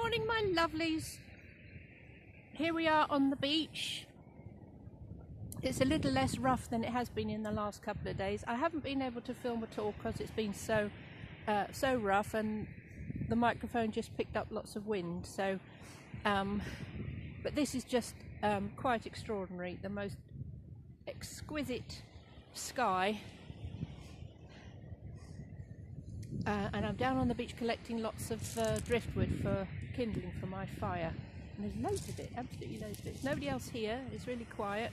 morning, my lovelies. Here we are on the beach. It's a little less rough than it has been in the last couple of days. I haven't been able to film at all because it's been so rough, and the microphone just picked up lots of wind. So, but this is just quite extraordinary. The most exquisite sky. And I'm down on the beach collecting lots of driftwood for kindling for my fire. And there's loads of it, absolutely loads of it. There's nobody else here, it's really quiet.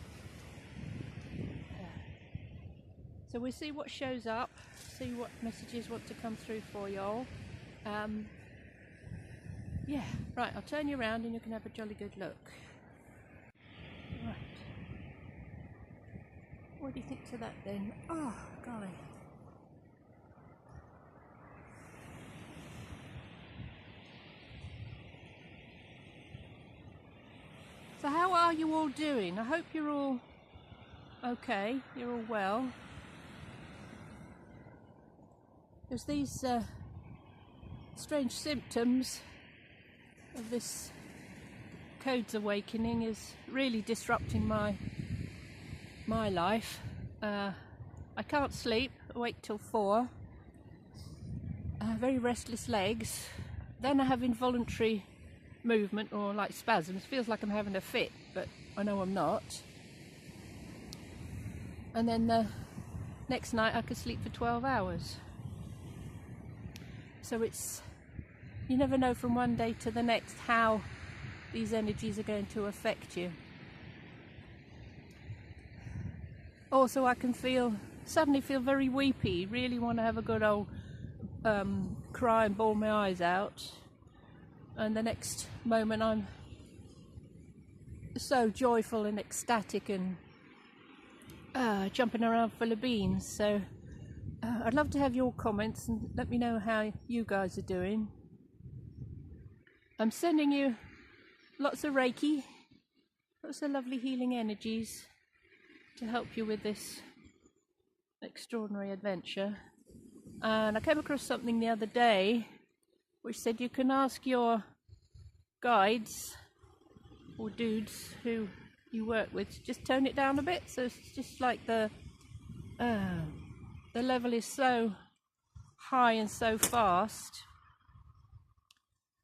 So we'll see what shows up, see what messages want to come through for y'all. Yeah, right, I'll turn you around and you can have a jolly good look. Right. What do you think to that then? Oh, golly. So how are you all doing? I hope you're all okay, you're all well. There's these strange symptoms of this codes awakening is really disrupting my life. I can't sleep, awake till 4. Very restless legs. Then I have involuntary movement, or like spasms. Feels like I'm having a fit, but I know I'm not. And then the next night I could sleep for 12 hours. So it's, you never know from one day to the next how these energies are going to affect you. Also, I can suddenly feel very weepy, really want to have a good old cry and bawl my eyes out. And the next moment I'm so joyful and ecstatic and jumping around full of beans. So I'd love to have your comments and let me know how you guys are doing. I'm sending you lots of Reiki, lots of lovely healing energies to help you with this extraordinary adventure. And I came across something the other day which said you can ask your guides or dudes who you work with to just tone it down a bit. So it's just like the level is so high and so fast,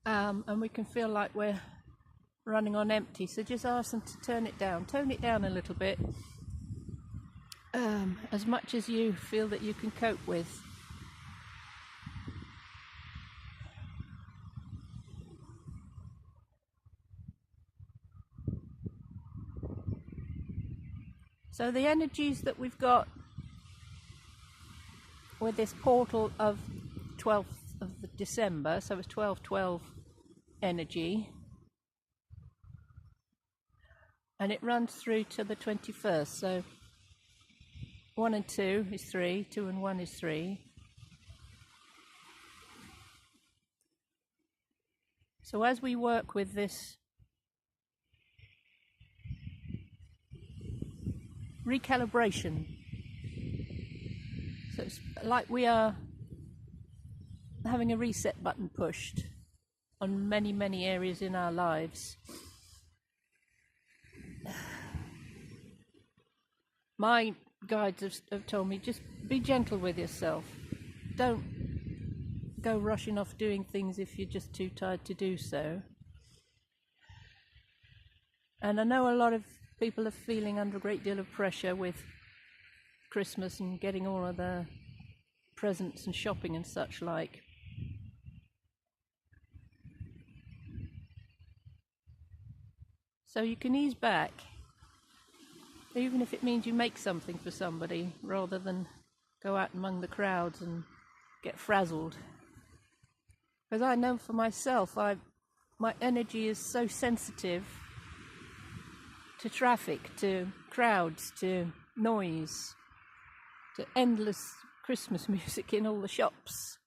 and we can feel like we're running on empty. So just ask them to tone it down a little bit, as much as you feel that you can cope with. So the energies that we've got with this portal of 12th of December, so it's 12/12 energy, and it runs through to the 21st. So 1 and 2 is 3, 2 and 1 is 3. So as we work with this recalibration, so it's like we are having a reset button pushed on many areas in our lives. My guides have told me, just be gentle with yourself. Don't go rushing off doing things if you're just too tired to do so. And I know a lot of people are feeling under a great deal of pressure with Christmas and getting all of the presents and shopping and such like. So you can ease back, even if it means you make something for somebody rather than go out among the crowds and get frazzled. Because I know for myself, my energy is so sensitive to traffic, to crowds, to noise, to endless Christmas music in all the shops.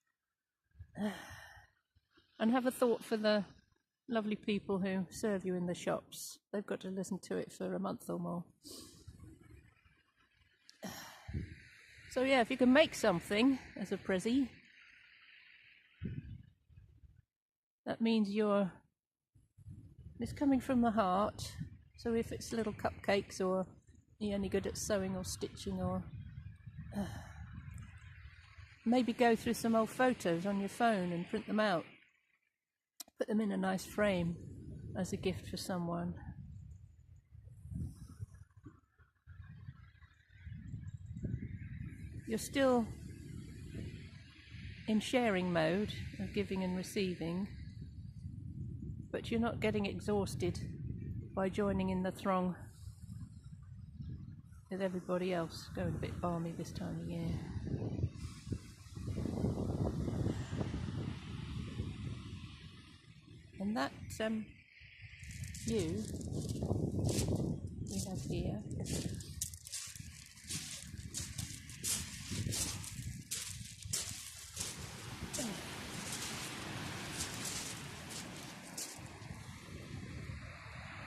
And have a thought for the lovely people who serve you in the shops. They've got to listen to it for a month or more. So yeah, if you can make something as a prezi, that means you're It's coming from the heart, so if it's little cupcakes or you're only good at sewing or stitching, or maybe go through some old photos on your phone and print them out, put them in a nice frame as a gift for someone. You're still in sharing mode of giving and receiving, but you're not getting exhausted by joining in the throng with everybody else. Going a bit balmy this time of year. And that view we have here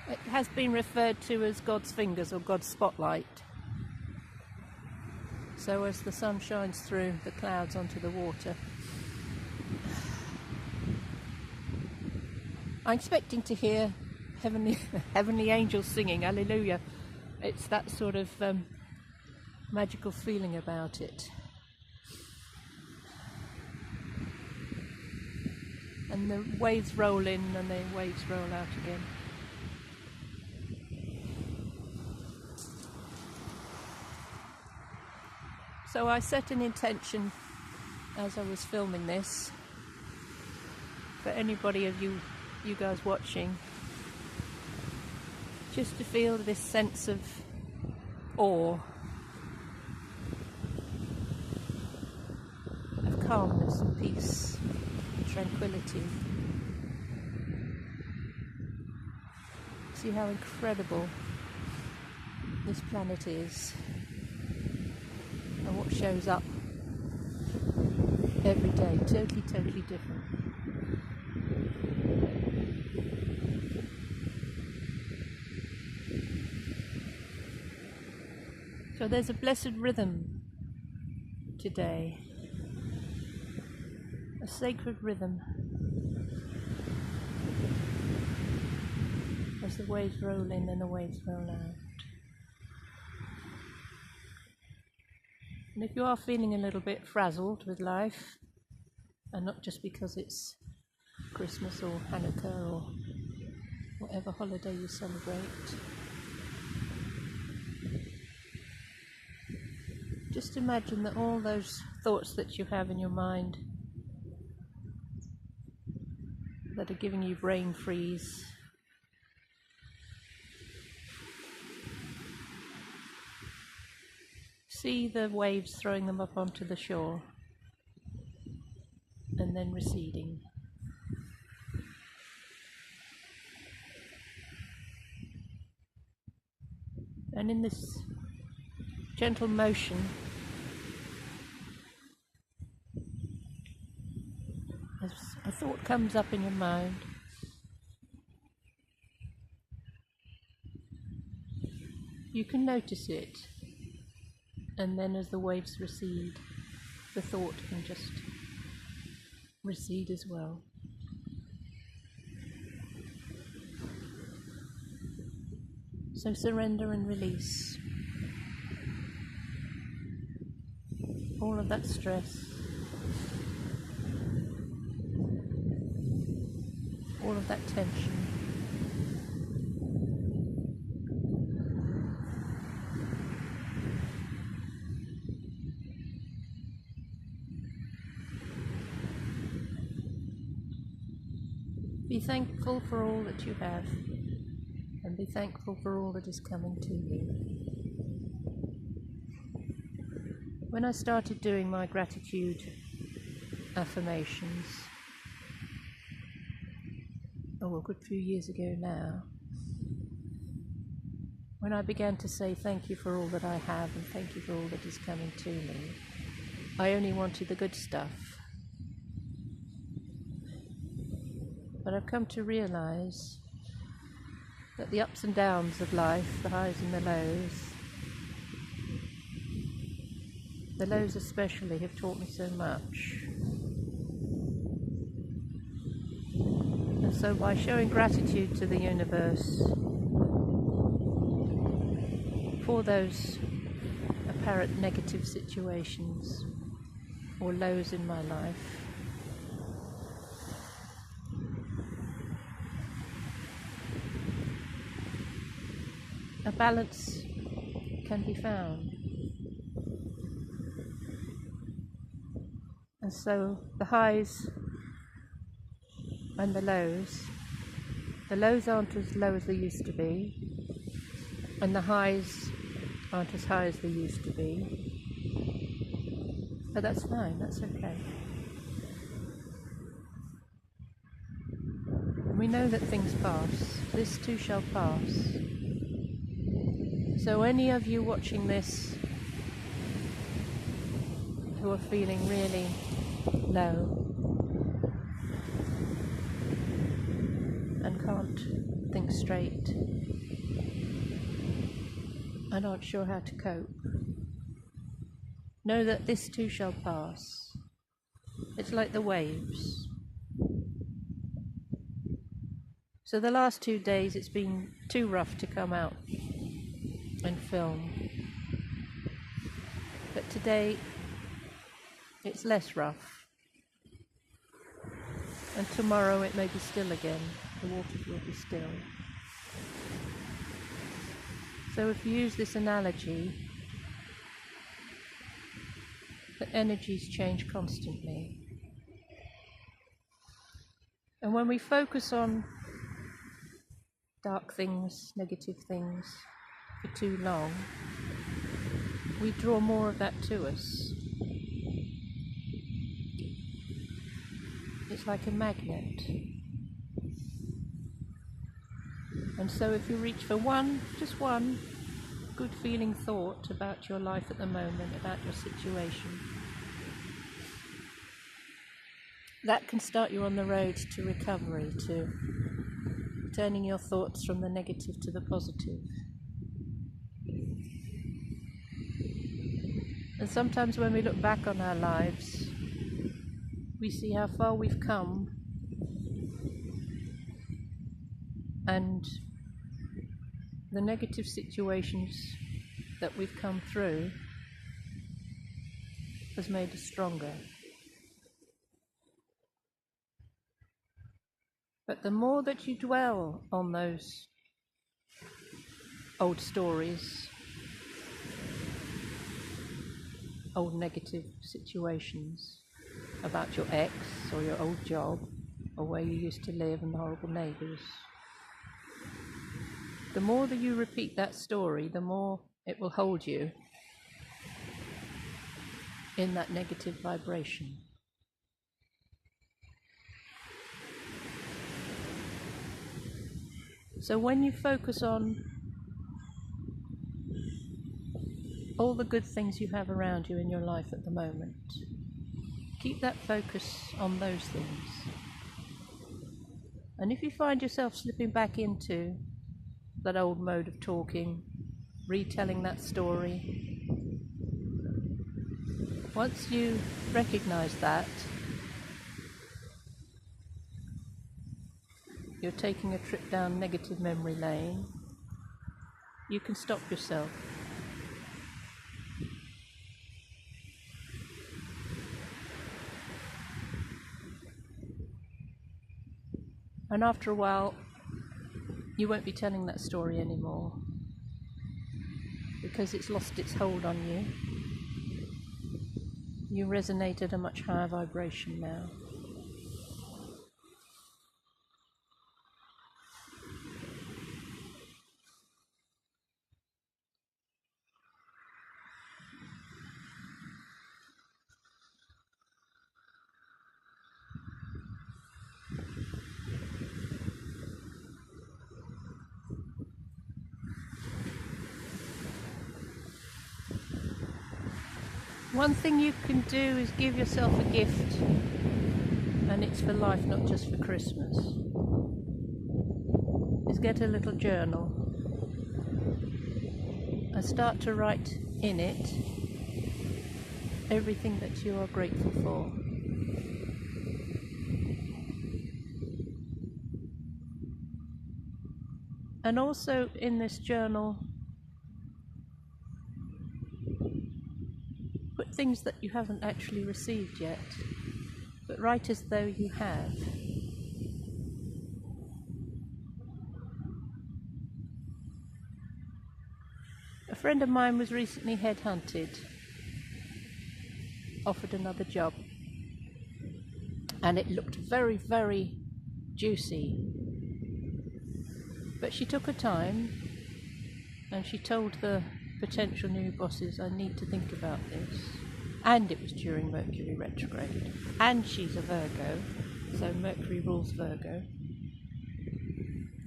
it has been referred to as God's fingers or God's spotlight. So as the sun shines through the clouds onto the water, I'm expecting to hear heavenly angels singing Hallelujah. It's that sort of magical feeling about it. And the waves roll in and the waves roll out again. So I set an intention as I was filming this for anybody of you guys watching, just to feel this sense of awe, of calmness and peace and tranquility. See how incredible this planet is and what shows up every day, totally different. So there's a blessed rhythm today, a sacred rhythm, as the waves roll in and the waves roll out. And if you are feeling a little bit frazzled with life, and not just because it's Christmas or Hanukkah or whatever holiday you celebrate, just imagine that all those thoughts that you have in your mind that are giving you brain freeze, see the waves throwing them up onto the shore and then receding. And in this gentle motion, as a thought comes up in your mind, you can notice it, and then as the waves recede, the thought can just recede as well. So surrender and release all of that stress, all of that tension. Be thankful for all that you have, and be thankful for all that is coming to you. When I started doing my gratitude affirmations, a good few years ago now, when I began to say thank you for all that I have and thank you for all that is coming to me, I only wanted the good stuff. But I've come to realize that the ups and downs of life, the highs and the lows especially, have taught me so much. Have So by showing gratitude to the universe for those apparent negative situations or lows in my life, a balance can be found. And so the highs and the lows aren't as low as they used to be, and the highs aren't as high as they used to be. But that's fine, that's okay. We know that things pass. This too shall pass. So any of you watching this who are feeling really low and can't think straight and aren't sure how to cope, know that this too shall pass. It's like the waves. So the last 2 days it's been too rough to come out and film. But today it's less rough. And tomorrow it may be still again. The waters will be still. So if you use this analogy, that energies change constantly. And when we focus on dark things, negative things for too long, we draw more of that to us. It's like a magnet. And so if you reach for just one good feeling thought about your life at the moment, about your situation, that can start you on the road to recovery, to turning your thoughts from the negative to the positive. And sometimes when we look back on our lives, we see how far we've come, and the negative situations that we've come through has made us stronger. But the more that you dwell on those old stories, old negative situations about your ex or your old job or where you used to live and the horrible neighbours, the more that you repeat that story, the more it will hold you in that negative vibration. So when you focus on all the good things you have around you in your life at the moment, keep that focus on those things. And if you find yourself slipping back into that old mode of talking, retelling that story, once you recognize that, you're taking a trip down negative memory lane, you can stop yourself. And after a while, you won't be telling that story anymore because it's lost its hold on you. You resonate at a much higher vibration now. One thing you can do is give yourself a gift, and it's for life, not just for Christmas, is get a little journal and start to write in it everything that you are grateful for. And also in this journal, put things that you haven't actually received yet, but write as though you have. A friend of mine was recently headhunted, offered another job, and it looked very, very juicy. But she took her time and she told the potential new bosses, I need to think about this. And it was during Mercury retrograde. And she's a Virgo, so Mercury rules Virgo.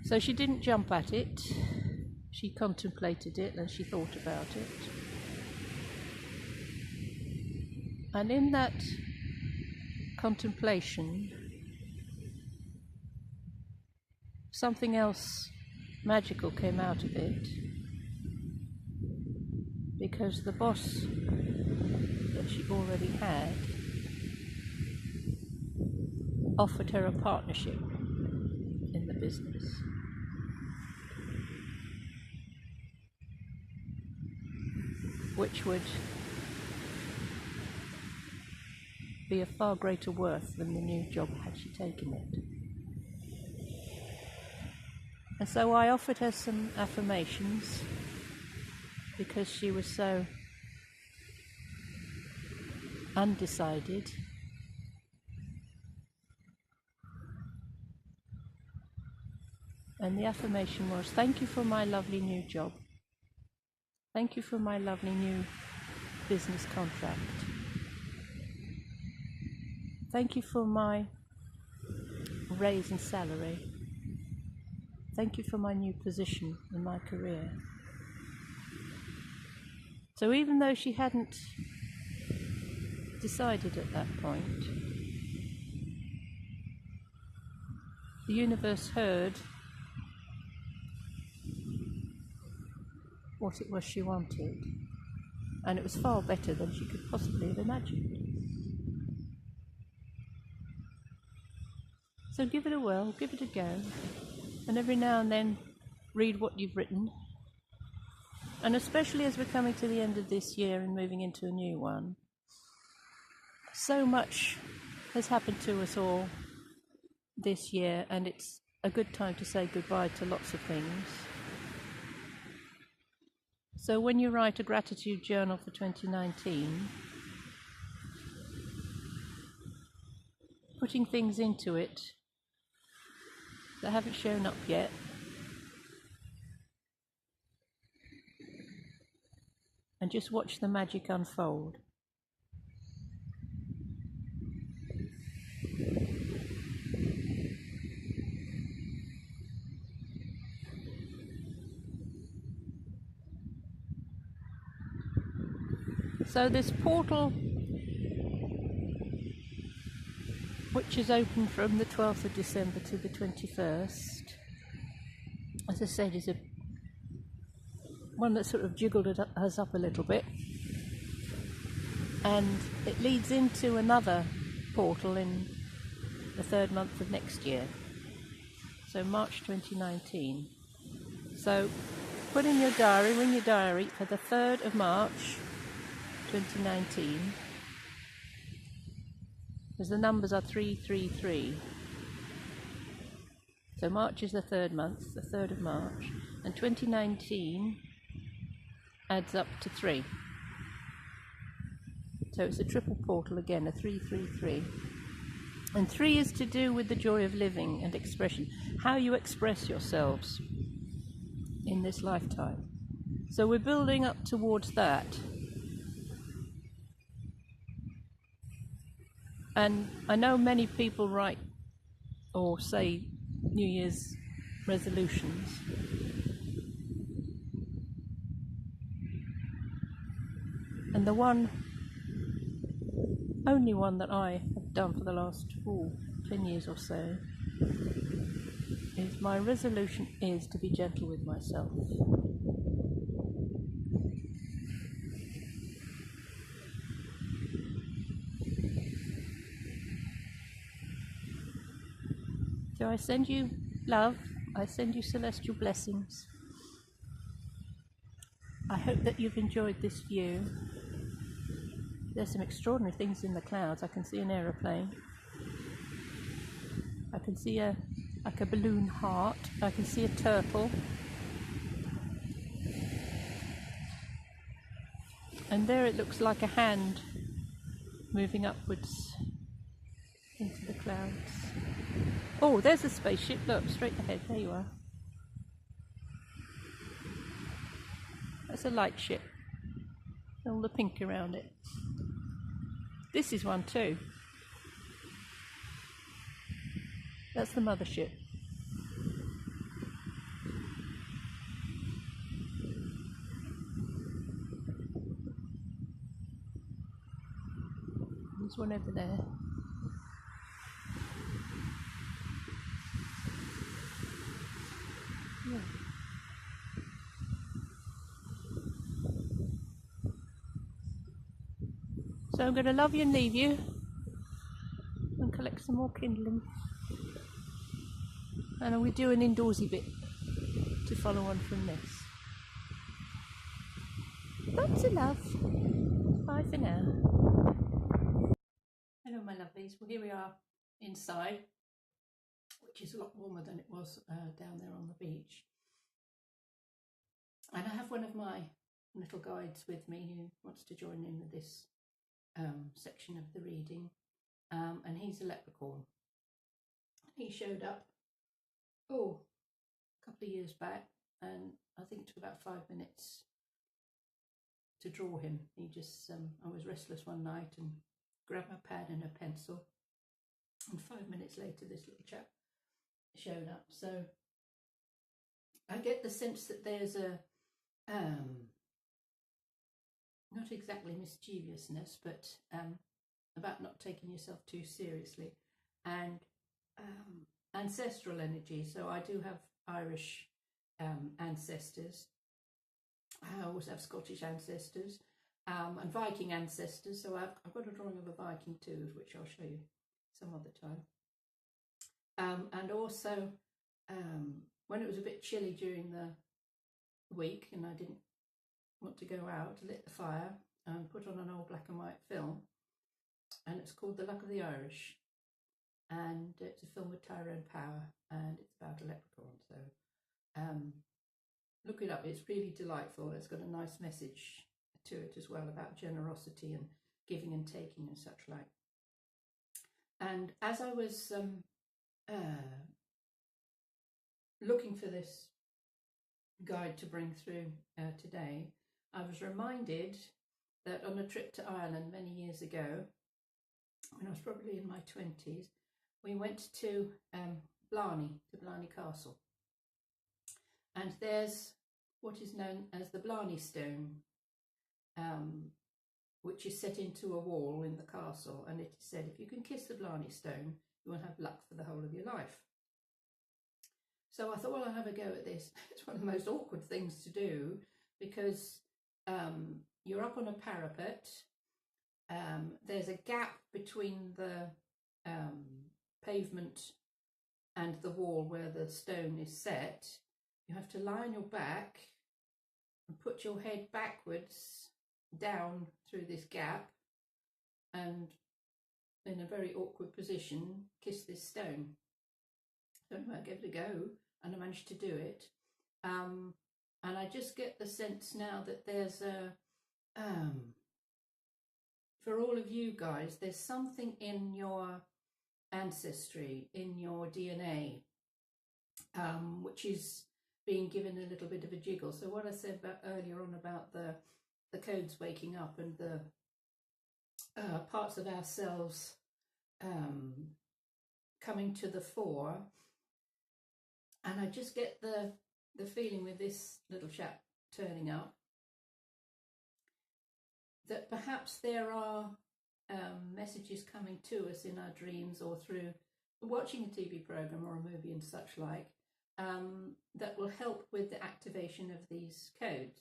So she didn't jump at it. She contemplated it and she thought about it. And in that contemplation, something else magical came out of it, because the boss that she already had offered her a partnership in the business. Which would be a far greater worth than the new job had she taken it. And so I offered her some affirmations, because she was so undecided. And the affirmation was, thank you for my lovely new job. Thank you for my lovely new business contract. Thank you for my raise in salary. Thank you for my new position in my career. So even though she hadn't decided at that point, the universe heard what it was she wanted, and it was far better than she could possibly have imagined. So give it a whirl, give it a go, and every now and then read what you've written. And especially as we're coming to the end of this year and moving into a new one, so much has happened to us all this year, and it's a good time to say goodbye to lots of things. So when you write a gratitude journal for 2019, putting things into it that haven't shown up yet, and just watch the magic unfold. So this portal, which is open from the 12th of December to the 21st, as I said, is one that sort of jiggled us up a little bit, and it leads into another portal in the third month of next year, so March 2019. So put in your diary, ring your diary for the 3rd of March 2019, because the numbers are 333. So March is the third month, the 3rd of March, and 2019 adds up to 3. So it's a triple portal again, a 333. And 3 is to do with the joy of living and expression, how you express yourselves in this lifetime. So we're building up towards that. And I know many people write or say New Year's resolutions. And the only one that I have done for the last 10 years or so is my resolution is to be gentle with myself. So I send you love I send you celestial blessings. I hope that you've enjoyed this view. There's some extraordinary things in the clouds. I can see an aeroplane. I can see like a balloon heart. I can see a turtle. And there it looks like a hand moving upwards into the clouds. Oh, there's a spaceship. Look, straight ahead. There you are. That's a light ship. All the pink around it. This is one too. That's the mothership. There's one over there. Yeah. So I'm going to love you and leave you and collect some more kindling. And we'll do an indoorsy bit to follow on from this. Lots of love. Bye for now. Hello my lovelies. Well, here we are inside, which is a lot warmer than it was down there on the beach. And I have one of my little guides with me who wants to join in with this section of the reading, and he's a leprechaun. He showed up a couple of years back, and I think it took about 5 minutes to draw him. He just I was restless one night and grabbed my pad and a pencil, and 5 minutes later this little chap showed up. So I get the sense that there's a not exactly mischievousness, but about not taking yourself too seriously, and ancestral energy. So I do have Irish ancestors. I also have Scottish ancestors and Viking ancestors. So I've got a drawing of a Viking too, which I'll show you some other time. And also when it was a bit chilly during the week and I didn't want to go out, lit the fire and put on an old black and white film, and it's called The Luck of the Irish, and it's a film with Tyrone Power, and it's about a leprechaun. So look it up, it's really delightful. It's got a nice message to it as well about generosity and giving and taking and such like. And as I was looking for this guide to bring through today, I was reminded that on a trip to Ireland many years ago, when I was probably in my 20s, we went to Blarney Castle. And there's what is known as the Blarney Stone, which is set into a wall in the castle. And it is said, if you can kiss the Blarney Stone, you will have luck for the whole of your life. So I thought, well, I'll have a go at this. It's one of the most awkward things to do because you're up on a parapet. There's a gap between the pavement and the wall where the stone is set. You have to lie on your back and put your head backwards down through this gap and in a very awkward position kiss this stone. So anyway, I gave it a go and I managed to do it. And I just get the sense now that there's a for all of you guys, there's something in your ancestry, in your DNA, which is being given a little bit of a jiggle. So what I said about earlier on about the codes waking up and the parts of ourselves coming to the fore, and I just get the feeling with this little chap turning up that perhaps there are messages coming to us in our dreams or through watching a TV program or a movie and such like, that will help with the activation of these codes.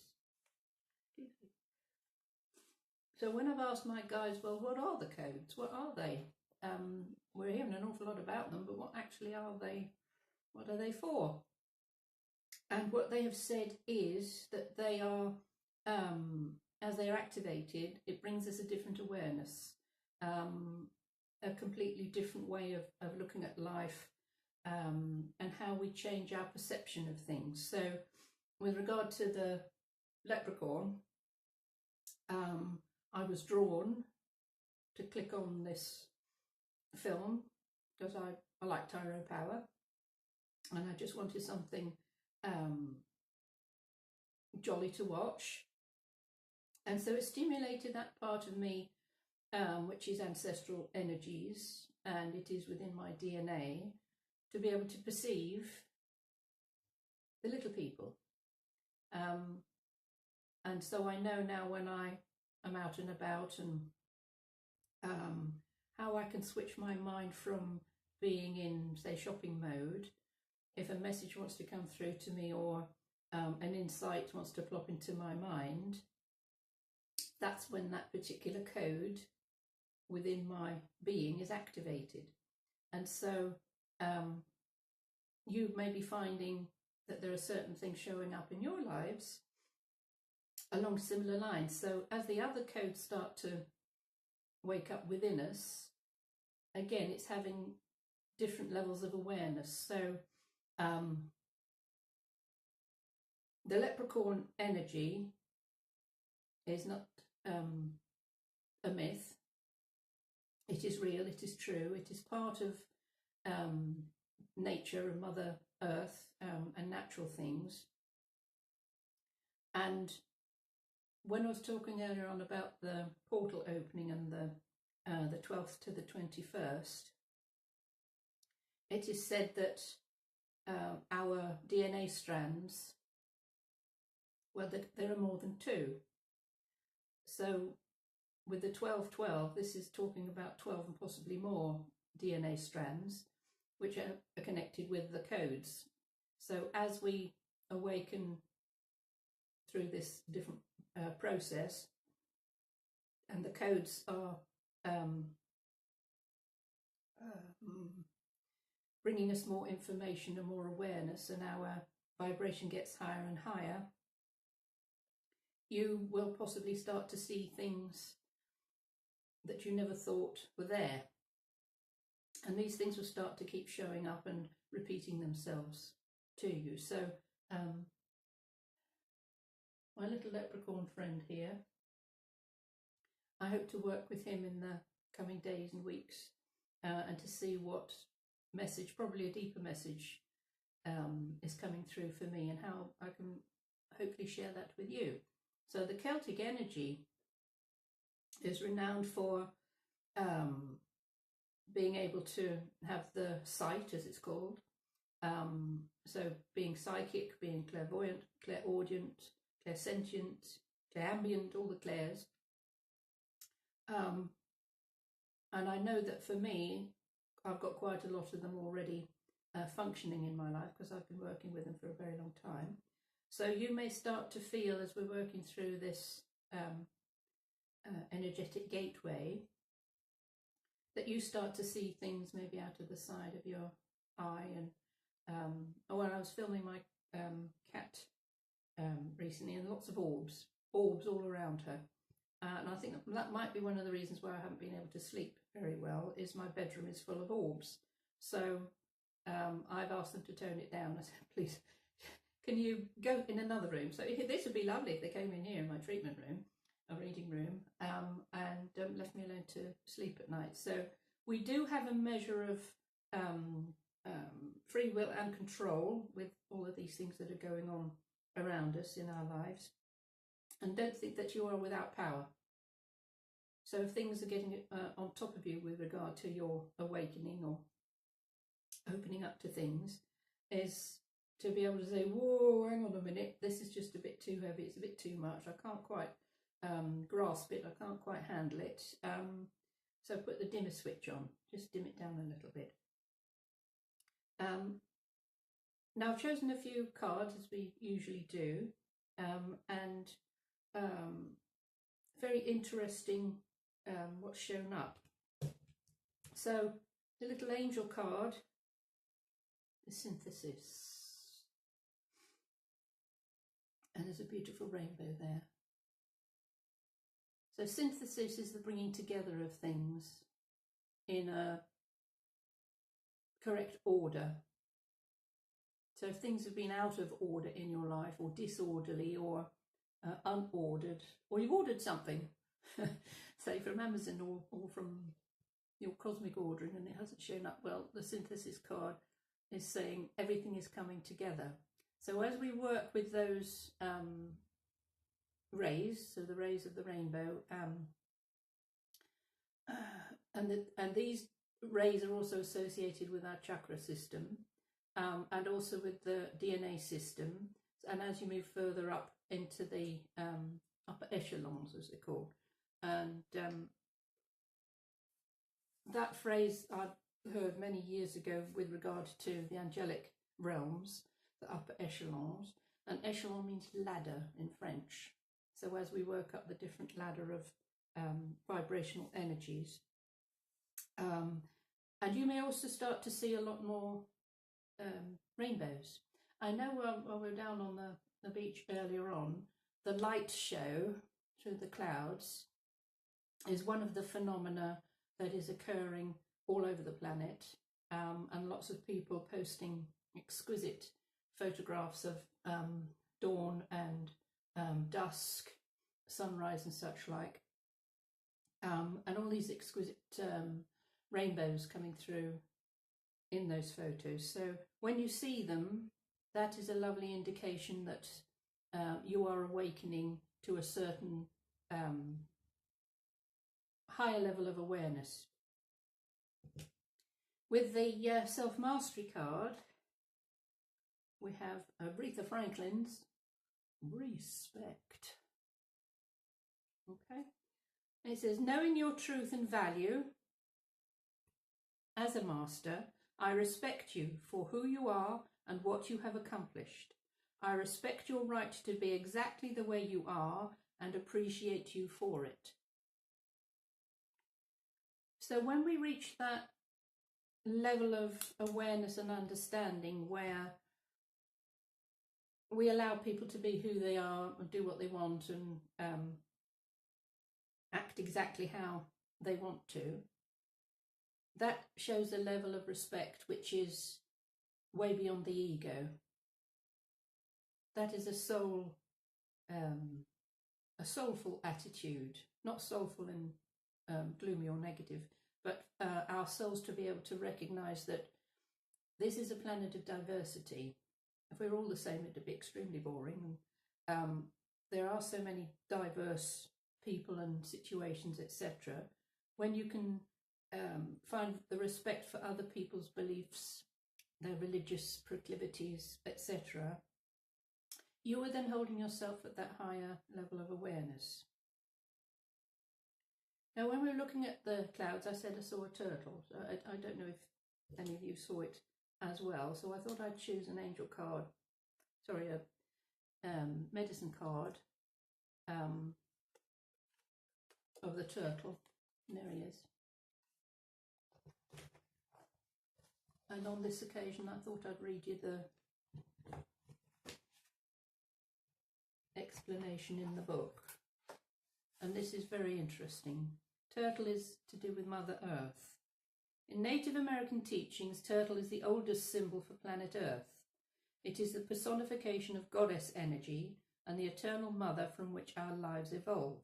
So when I've asked my guys, well, what are the codes? What are they? We're hearing an awful lot about them, but what actually are they? What are they for? And what they have said is that they are, as they are activated, it brings us a different awareness, a completely different way of looking at life, and how we change our perception of things. So with regard to the leprechaun, I was drawn to click on this film because I like Tyrone Power, and I just wanted something jolly to watch. And so it stimulated that part of me, which is ancestral energies, and it is within my DNA, to be able to perceive the little people. And so I know now when I am out and about, and how I can switch my mind from being in, say, shopping mode. If a message wants to come through to me, or an insight wants to plop into my mind, that's when that particular code within my being is activated. And so you may be finding that there are certain things showing up in your lives along similar lines. So as the other codes start to wake up within us, again, it's having different levels of awareness. So the leprechaun energy is not a myth. It is real, it is true, it is part of nature and Mother Earth, and natural things. And when I was talking earlier on about the portal opening and the 12th to the 21st, it is said that our DNA strands, well, there are more than two. So with the 12-12, this is talking about 12 and possibly more DNA strands, which are connected with the codes. So as we awaken through this different process, and the codes are bringing us more information and more awareness, and our vibration gets higher and higher, you will possibly start to see things that you never thought were there. And these things will start to keep showing up and repeating themselves to you. So my little leprechaun friend here, I hope to work with him in the coming days and weeks, and to see what message, probably a deeper message, is coming through for me, and how I can hopefully share that with you. So the Celtic energy is renowned for being able to have the sight, as it's called. So being psychic, being clairvoyant, clairaudient, clairsentient, clairambient, all the clairs. And I know that for me, I've got quite a lot of them already functioning in my life, because I've been working with them for a very long time. So you may start to feel, as we're working through this energetic gateway, that you start to see things maybe out of the side of your eye. And when I was filming my cat recently, and lots of orbs all around her. And I think that might be one of the reasons why I haven't been able to sleep very well, is my bedroom is full of orbs. So I've asked them to tone it down. I said, please, can you go in another room? So this would be lovely if they came in here in my treatment room, a reading room, and left me alone to sleep at night. So we do have a measure of free will and control with all of these things that are going on around us in our lives. And don't think that you are without power. So if things are getting on top of you with regard to your awakening or opening up to things, is to be able to say, whoa, hang on a minute, this is just a bit too heavy, it's a bit too much, I can't quite grasp it, I can't quite handle it. So put the dimmer switch on, just dim it down a little bit. Now I've chosen a few cards, as we usually do, and very interesting what's shown up. So the little angel card, the synthesis. And there's a beautiful rainbow there. So synthesis is the bringing together of things in a correct order. So if things have been out of order in your life, or disorderly, or unordered, or you've ordered something, say from Amazon or from your cosmic ordering, and it hasn't shown up well, the synthesis card is saying everything is coming together. So as we work with those rays, so the rays of the rainbow, and these rays are also associated with our chakra system, and also with the DNA system. And as you move further up into the upper echelons, as they're called, and that phrase I heard many years ago with regard to the angelic realms, the upper echelons, and echelon means ladder in French. So as we work up the different ladder of vibrational energies, and you may also start to see a lot more rainbows. I know while we were down on the beach earlier on, the light show through the clouds is one of the phenomena that is occurring all over the planet, and lots of people posting exquisite photographs of dawn and dusk, sunrise and such like, and all these exquisite rainbows coming through in those photos. So when you see them, that is a lovely indication that you are awakening to a certain higher level of awareness. With the self-mastery card, we have Aretha Franklin's Respect. Okay, and it says, knowing your truth and value as a master, I respect you for who you are and what you have accomplished. I respect your right to be exactly the way you are and appreciate you for it. So when we reach that level of awareness and understanding where we allow people to be who they are and do what they want and act exactly how they want to, that shows a level of respect which is way beyond the ego. That is a soulful attitude, not soulful in gloomy or negative, but our souls to be able to recognize that this is a planet of diversity. If we're all the same, it'd be extremely boring. There are so many diverse people and situations, etc. When you can find the respect for other people's beliefs, their religious proclivities, etc., you are then holding yourself at that higher level of awareness. Now, when we were looking at the clouds, I said I saw a turtle. So I don't know if any of you saw it as well. So I thought I'd choose an angel card, sorry, a medicine card of the turtle. And there he is. And on this occasion, I thought I'd read you the explanation in the book. And this is very interesting. Turtle is to do with Mother Earth. In Native American teachings, turtle is the oldest symbol for planet Earth. It is the personification of goddess energy and the eternal mother from which our lives evolve.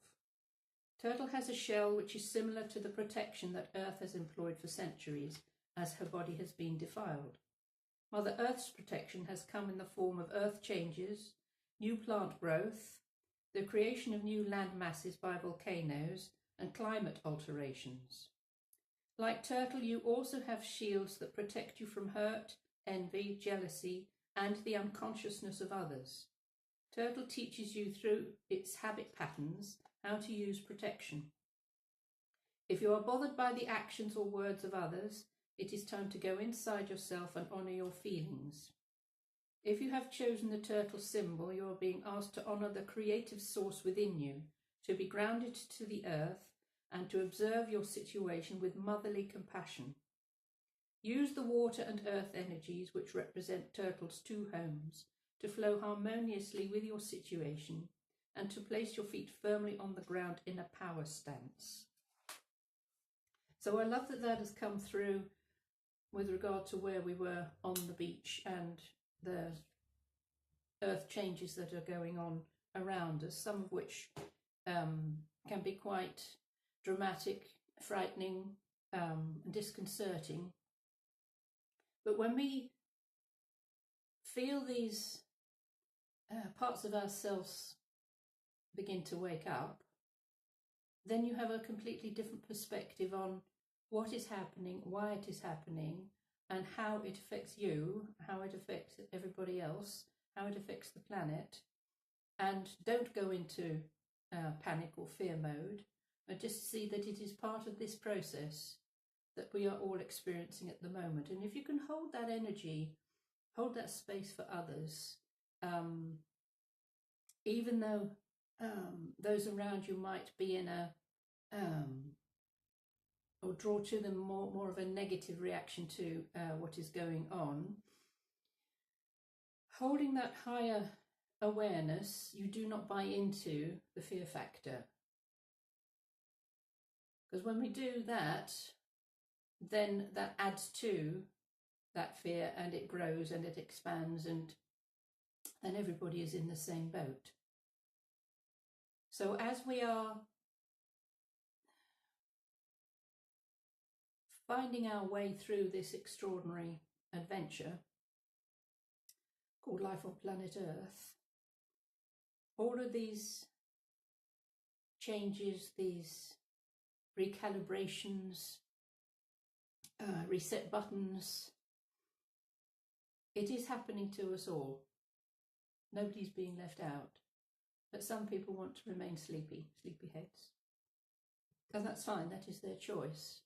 Turtle has a shell which is similar to the protection that Earth has employed for centuries as her body has been defiled. Mother Earth's protection has come in the form of earth changes, new plant growth, the creation of new land masses by volcanoes, and climate alterations. Like turtle, you also have shields that protect you from hurt, envy, jealousy, and the unconsciousness of others. Turtle teaches you through its habit patterns how to use protection. If you are bothered by the actions or words of others, it is time to go inside yourself and honour your feelings. If you have chosen the turtle symbol, you are being asked to honour the creative source within you, to be grounded to the earth, and to observe your situation with motherly compassion. Use the water and earth energies which represent turtle's two homes to flow harmoniously with your situation and to place your feet firmly on the ground in a power stance. So I love that that has come through with regard to where we were on the beach and the earth changes that are going on around us, some of which can be quite dramatic, frightening, and disconcerting. But when we feel these parts of ourselves begin to wake up, then you have a completely different perspective on what is happening, why it is happening, and how it affects you, how it affects everybody else, how it affects the planet. And don't go into panic or fear mode, but just see that it is part of this process that we are all experiencing at the moment. And if you can hold that energy, hold that space for others, even though those around you might be in a or draw to them more of a negative reaction to what is going on, holding that higher awareness, you do not buy into the fear factor. Because when we do that, then that adds to that fear, and it grows and it expands, and then everybody is in the same boat. So as we are finding our way through this extraordinary adventure called life on planet Earth, all of these changes, these recalibrations, reset buttons, it is happening to us all. Nobody's being left out. But some people want to remain sleepy heads. And that's fine, that is their choice.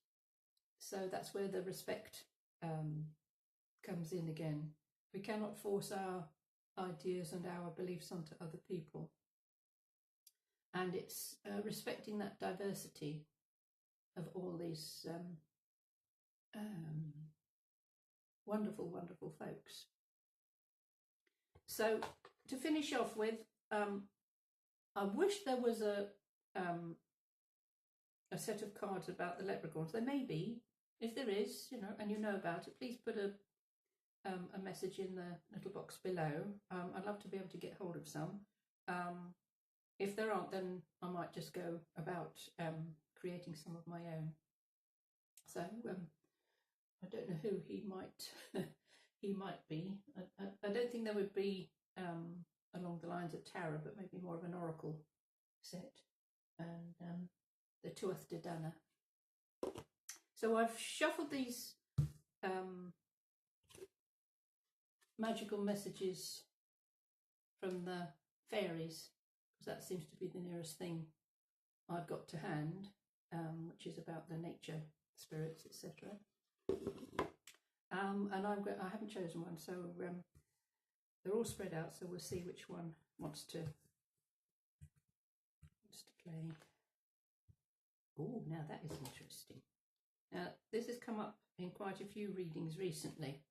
So that's where the respect comes in again. We cannot force our ideas and our beliefs onto other people. And it's respecting that diversity of all these wonderful, wonderful folks. So to finish off with, I wish there was a set of cards about the leprechauns. There may be. If there is, and you know about it, please put a message in the little box below. I'd love to be able to get hold of some. If there aren't, then I might just go about creating some of my own. So I don't know who he might he might be. I don't think there would be along the lines of tarot, but maybe more of an oracle set, and the Tuath de Danna. So I've shuffled these magical messages from the fairies, because that seems to be the nearest thing I've got to hand, which is about the nature spirits, etc. And I haven't chosen one, so they're all spread out. So we'll see which one wants to play. Oh, now that is interesting. Now this has come up in quite a few readings recently.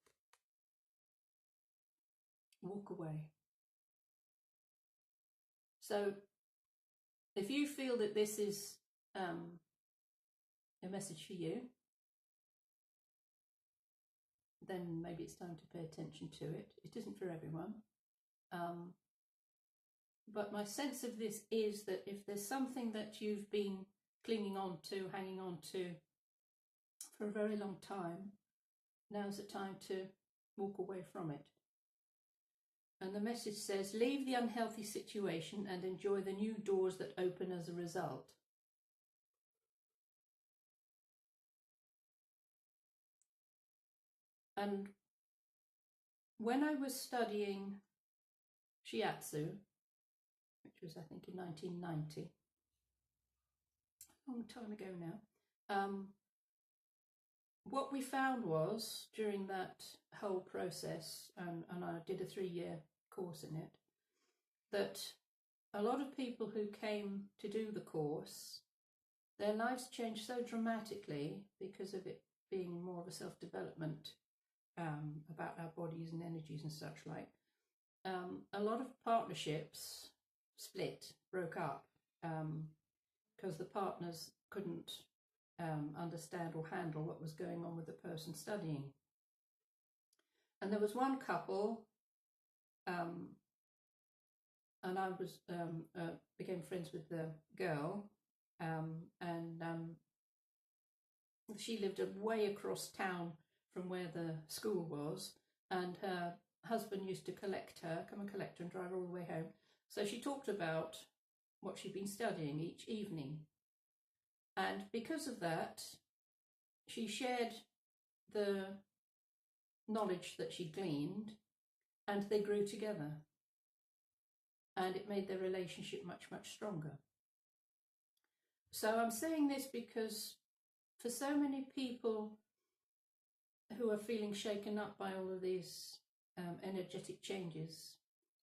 Walk away. So if you feel that this is a message for you, then maybe it's time to pay attention to it. It isn't for everyone. But my sense of this is that if there's something that you've been clinging on to, hanging on to for a very long time, now's the time to walk away from it. And the message says, leave the unhealthy situation and enjoy the new doors that open as a result. And when I was studying shiatsu, which was I think in 1990, a long time ago now, what we found was during that whole process, and I did a 3-year course in it, that a lot of people who came to do the course, their lives changed so dramatically because of it being more of a self-development about our bodies and energies and such like, a lot of partnerships broke up, because the partners couldn't understand or handle what was going on with the person studying. And there was one couple, and I became friends with the girl, and she lived way across town from where the school was, and her husband used to come and collect her and drive her all the way home. So she talked about what she'd been studying each evening. And because of that, she shared the knowledge that she gleaned, and they grew together. And it made their relationship much, much stronger. So I'm saying this because for so many people who are feeling shaken up by all of these energetic changes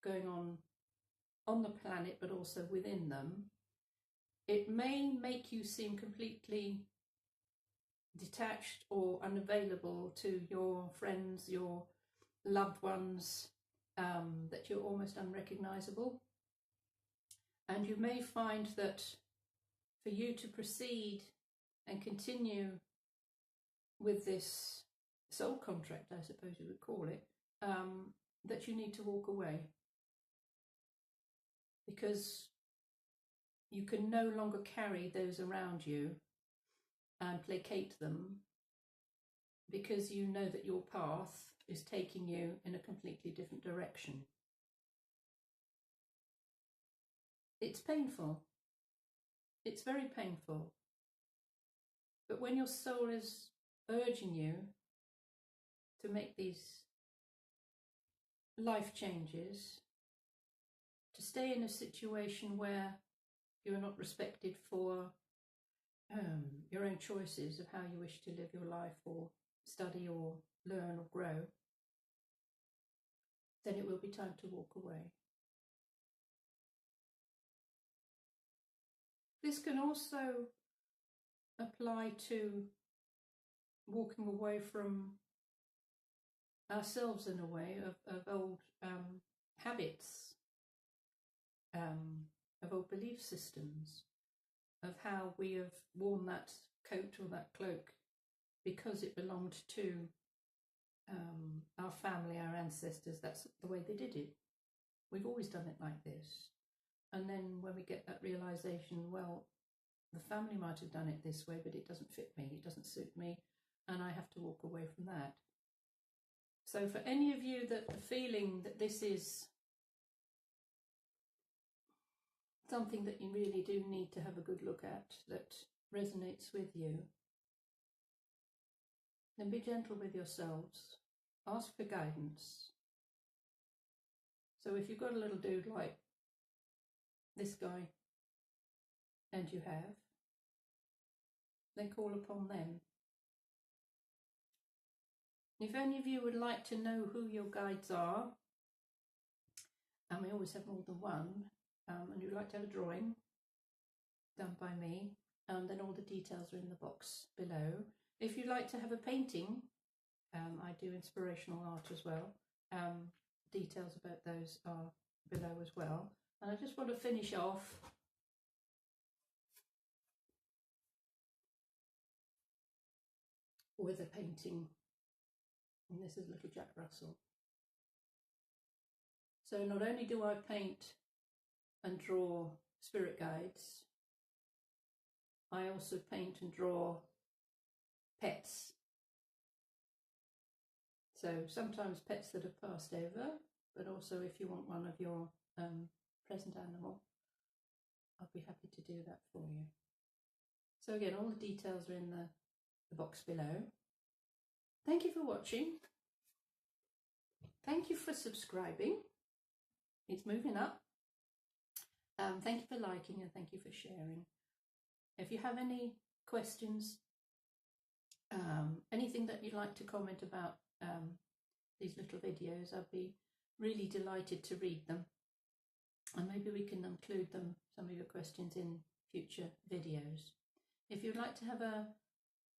going on the planet, but also within them, it may make you seem completely detached or unavailable to your friends, your loved ones, that you're almost unrecognizable. And you may find that for you to proceed and continue with this soul contract, I suppose you would call it, that you need to walk away, because you can no longer carry those around you and placate them, because you know that your path is taking you in a completely different direction. It's painful. It's very painful. But when your soul is urging you to make these life changes, to stay in a situation where you're not respected for your own choices of how you wish to live your life or study or learn or grow, then it will be time to walk away. This can also apply to walking away from ourselves in a way, of old habits, of old belief systems, of how we have worn that coat or that cloak because it belonged to our family, our ancestors. That's the way they did it. We've always done it like this. And then when we get that realization, well, the family might have done it this way, but it doesn't fit me, it doesn't suit me, and I have to walk away from that. So for any of you that are feeling that this is something that you really do need to have a good look at, that resonates with you, then be gentle with yourselves. Ask for guidance. So if you've got a little dude like this guy, and you have, then call upon them. If any of you would like to know who your guides are, and we always have more than one, and you'd like to have a drawing done by me, then all the details are in the box below. If you'd like to have a painting, I do inspirational art as well. Details about those are below as well. And I just want to finish off with a painting, and this is Little Jack Russell. So not only do I paint and draw spirit guides, I also paint and draw pets. So sometimes pets that have passed over, but also if you want one of your present animal, I'll be happy to do that for you. So again, all the details are in the box below. Thank you for watching. Thank you for subscribing. It's moving up. Thank you for liking, and thank you for sharing. If you have any questions, anything that you'd like to comment about these little videos, I'd be really delighted to read them, and maybe we can include some of your questions in future videos. If you'd like to have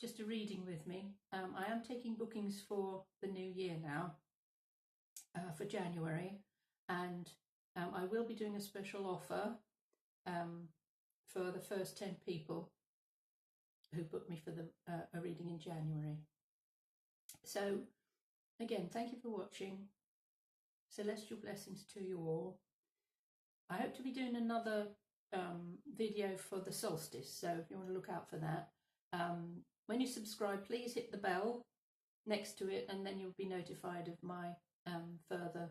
just a reading with me, I am taking bookings for the new year now, for January, and I will be doing a special offer for the first 10 people who booked me for a reading in January. So again, thank you for watching. Celestial blessings to you all. I hope to be doing another video for the solstice, so if you want to look out for that. When you subscribe, please hit the bell next to it, and then you'll be notified of my further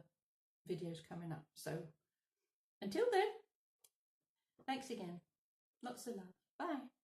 videos coming up. So until then, thanks again. Lots of love. Bye.